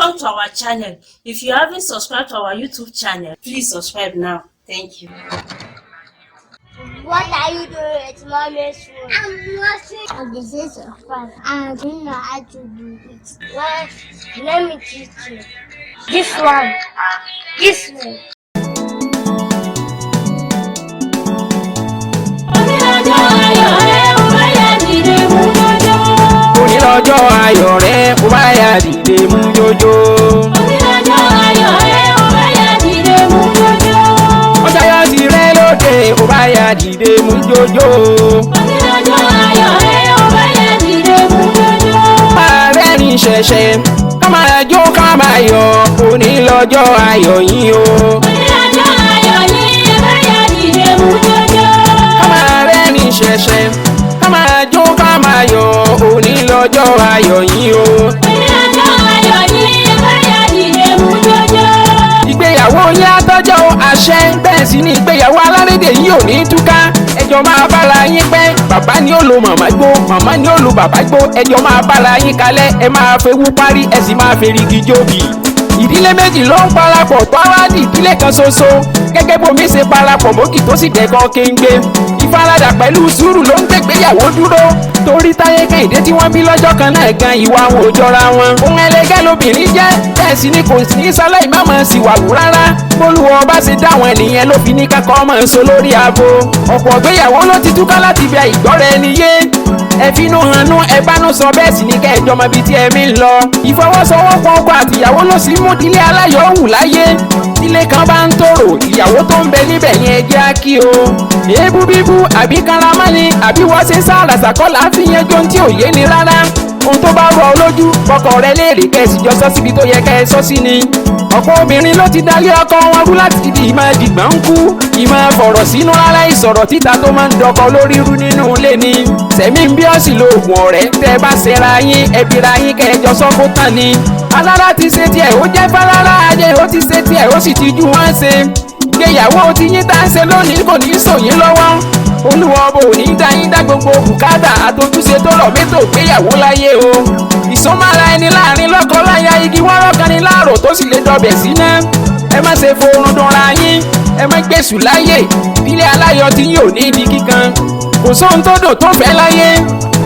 Welcome to our channel. If you haven't subscribed to our YouTube channel, please subscribe now. Thank you. What are you doing with mommy's food? I'm watching. This is a fun. I don't know how to do it. Well, let me teach you. This one. This one. Onílọ́jọ́ ayọ̀ rẹ̀ ó bá yá dìde mú jójó. Onílọ́jọ́ ayọ̀ rẹ̀ ó bá yá dìde mú jójó. Ọjọ́ ti rẹ̀ lóde ó bá yá dìde mú jójó. Onílọ́jọ́ ayọ̀ rẹ̀ ó bá yá dìde mú jójó. Máa rẹ́rìn ṣẹ̀ṣẹ̀ ká máa jó ká máa yọ̀ onílọ́jọ́ ayọ̀ yín o. Onílọ́jọ́ ayọ̀ yín ó bá yá dìde mú jójó. Ká máa rẹ́rìn ṣẹ̀ṣẹ̀ ká máa jó ká máa yọ̀ onílọ́jọ́ ayọ̀ yín o. Onílọ́jọ́ ayọ̀ yín ó bá yá dìde mú jójó. Ìgbéyàwó yín á tọ́jọ́ àṣẹ bẹ́ẹ̀ sì ni ìgbéyàwó alárédè yìí ò ní túká ẹjọ́ máa bára yín pẹ́ bàbá ni ó lo màmá gbó màmá ni ó lo bàbá gbó ẹjọ́ máa bára yín kalẹ̀ ẹ máa fewú parí ẹ sì máa ferigi jóbi. Ìdílé méjì ló ń parapọ̀ tó wá di ìdílé kan ṣoṣo gẹ́gẹ́ bómi ṣe parapọ̀ mókì tó sì dẹ́kọ̀ kéńgbé ìfaradà pẹ̀lú sùúrù ló ń gbégbéyàwó dúró torí Táyé Kẹ́hìndé tí wọ́n bí lọ́jọ́ kan náà gan ìwà wọn ò jọra wọn. Ohun ẹlẹgẹ́ lobìnrin jẹ́ bẹ́ẹ̀ sì ni kò sí ní sáláì má máa sì wà wù rárá bólúwọ́ bá ṣe dáwọn ènìyàn ló fi ní kẹ́kọ̀ọ́ máa ń so lórí abo. Ọ̀pọ̀ ìgbéyàwó ló ti túká láti bẹ ìgbọ́ra ẹni yé ẹ finú hanú ẹ bánú sọ bẹ́ẹ̀ sì ni kẹ́ẹ̀jọ́ mọ ibi tí ẹ̀mí ń lọ. Ìfọwọ́sowọ́pọ̀ ọkọ àtìyàwó ló sì mú ìdílé aláyọ̀ wù láyé tílé kan bá ń tòrò ìyàwó tó ń bẹ níbẹ̀ yẹn jẹ́ á kí o. Èébú bíbú àbí karamani àbí wọ́n ṣe sáàrà sàkọ́là á fi yẹn jó tí ò yé ni rárá. Ohun tó bá rọ ọ lójú kọkọ rẹ léèrè kẹ́sì jọ sọ síbi tó yẹ kẹ́ ẹ sọ sí ni. Ọ̀pọ̀ obìnrin ló ti dalé ọkọ wọn rú láti ibi ìmọ̀ dìgbà ń kú ìmọ̀ fọ̀rọ̀ sínú rárá ìsọ̀rọ̀ títa tó máa ń dọkọ lórí rú nínú ilé ni. Sẹ̀mí ń bí ọ̀sìn lo oògùn ọ̀rẹ́ tẹ́ bá ṣera yín ẹbíra yín kẹjọ sọ́kó tán ni. Alára ti ṣe tiẹ̀ ó jẹ́ fálára ajé ó ti ṣe tiẹ̀ ó sì ti ju wọ́n ṣe. Ìgbéyàwó ti yín tá ń ṣe lónìí kò ní í sòyìn lọ́wọ́. Olúwa ọba ò ní dá yín dá gbogbo bùkátà àtojúṣe tó rọ̀ mẹ́tò gbéyàwó láyé o. Ìsúnmọ́ra ẹni láàrin lọ́kọ-láya igi wọ́rọ́ kan ní láàrò tó sì lè dọbẹ̀ síná. Ẹ má ṣe forun dùnra yín ẹ má gbèsù láyè ilé aláyọ̀ tí yóò ní ibi kíkan. Kò sóhun tó dùn tó fẹ́ láyé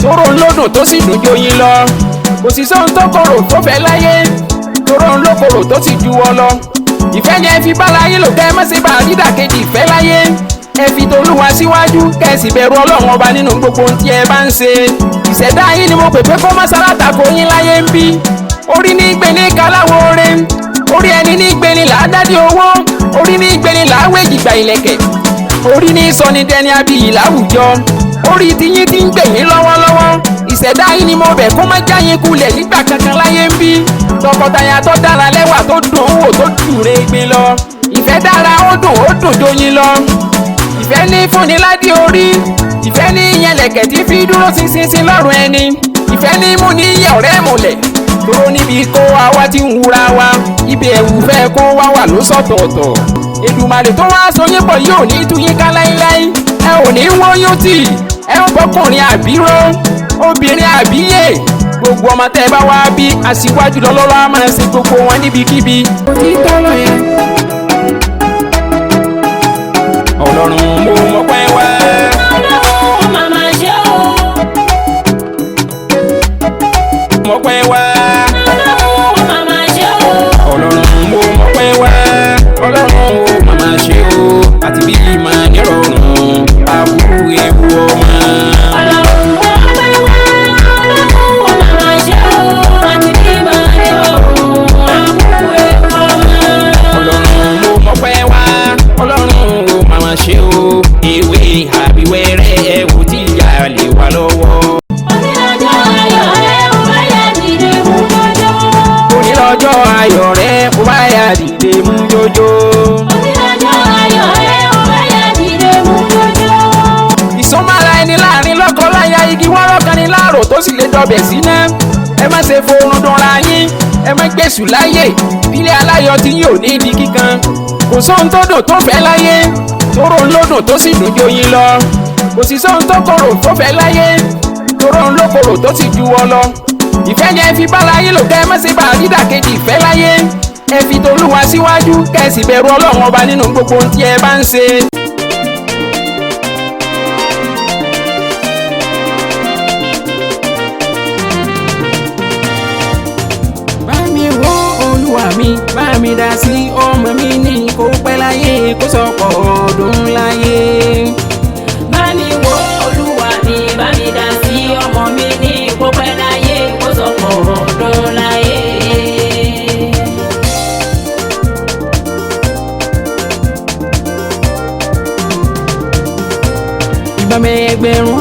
tóró ń lódùn tó sì dùn jóyin lọ. Kò sì sóhun tó korò tó fẹ́ láyé tóró ń lókorò tó sì ju ọ lọ. Ìfẹ́ yẹn fi bá láyé lò kẹ́ ẹ má ṣe bá dídàkejì ìfẹ́ láyé. Ẹ fi t'Olúwa síwájú kẹ́sì bẹ̀rù Ọlọ́run ọba nínú gbogbo ohun tí ẹ bá ń ṣe. Ìṣẹ̀dá yín ni mo pè pé kó má sálátàkó yín láyé ń bí. Orí ní gbé ní kaláwo oore orí ẹni ní gbé ní làádádé owó orí ní gbé ní làáwé jìgbà ìlẹ̀kẹ̀ orí ní sọni dẹni abiyì láwùjọ orí tiyín ti ń gbè yín lọ́wọ́lọ́wọ́. Ìṣẹ̀dá yín ni mo bẹ̀ kó má já yín kulẹ̀ nígbà kankan láyé ń bí. Tọkọtaya tó dára lẹ́wà tó dùn ún wò tó dùre gbin lọ. Ìfẹ́ dára ó dùn jóyin lọ. Ìfẹ́ ní fúnni ládé orí ìfẹ́ ní ìyẹnlẹ̀kẹ̀ tí fi dúró ṣinṣin lọ́rùn ẹni. Ìfẹ́ ní mú ní yẹ ọ̀rẹ́ múlẹ̀ tóró níbi kó àwa ti ń wúra wa ibi ẹ̀wù fẹ́ kó wá wà ló sọ̀tọ̀ọ̀tọ̀. Èdùmàrè tó wá sọyún pọ̀ yóò ní túyín ká láíláí ẹ ò ní wọ́yún tì ẹ ń bọ́kùnrin àbíró obìnrin àbíyè gbogbo ọmọ tẹ́ bá wá bí aṣíwájú lọ́lọ́lọ́ á máa ṣe gbogbo wọn níbikíbi. Títọ́lọ́ yẹn Ọlọ́run mo mọpẹ́ wá. Ọlọ́run màmá ṣe o. Mọpẹ́ wá. Ọlọ́run màmá ṣe o. Ọlọ́run mo mọpẹ́ wá. Ọlọ́run mo màmá ṣe o. Àti bí máa nírọ̀rùn àbúrò ewu ọmọ. Ọlọ́run mo mọpẹ́ wá. Ọlọ́run màmá ṣe o. Àti bí máa nírọ̀rùn àbúrò ewu ọmọ. Ọlọ́run mo mọpẹ́ wá. Ọlọ́run mo màmá ṣe o. Ewé àbíwẹ́rẹ́ ẹ̀wù tí ìyá lè wà lọ́wọ́. Onílọ́jọ́ ayọ̀ rẹ̀ ó bá yá dìde mú jójó. Onílọ́jọ́ ayọ̀ rẹ̀ ó bá yá dìde mú jójó. Onílọ́jọ́ ayọ̀ rẹ̀ ó bá yá dìde mú jójó. Ìsúnmọ́ra ẹni láàrin lọ́kọ-láya igi wọ́rọ́ kan ní láàrò tó sì lè dọbẹ̀ síná. Ẹ má ṣe forun dùnra yín ẹ má gbèsù láyè ilé aláyọ̀ tí yóò ní ibi kíkan. Kò sóhun tó dùn tó fẹ́ láyé tóró ń lódùn tó sì dùn jóyin lọ. Kò sì sóhun tó korò tó fẹ́ láyé tóró ń lókorò tó sì ju ọ lọ. ìfẹ́ jẹ́ fi bá láyé lò kẹ́ mọ́ sí bá dídàkejì ìfẹ́ láyé ẹ fi t'Olúwa síwájú kẹ́sì bẹ̀rù Ọlọ́run ọba nínú gbogbo ohun tí ẹ bá ń ṣe. bá mi wò Olúwa mi bá mi dá sí ọmọ mi ní kó pẹ́ láyé kó sọ̀pọ̀ ọdún láyé. bá mi wò Olúwa mi bá mi dá sí ọmọ mi ní kó pẹ́ láyé kó sọ̀pọ̀ ọdún láyé. ìbámu ẹgbẹ̀rún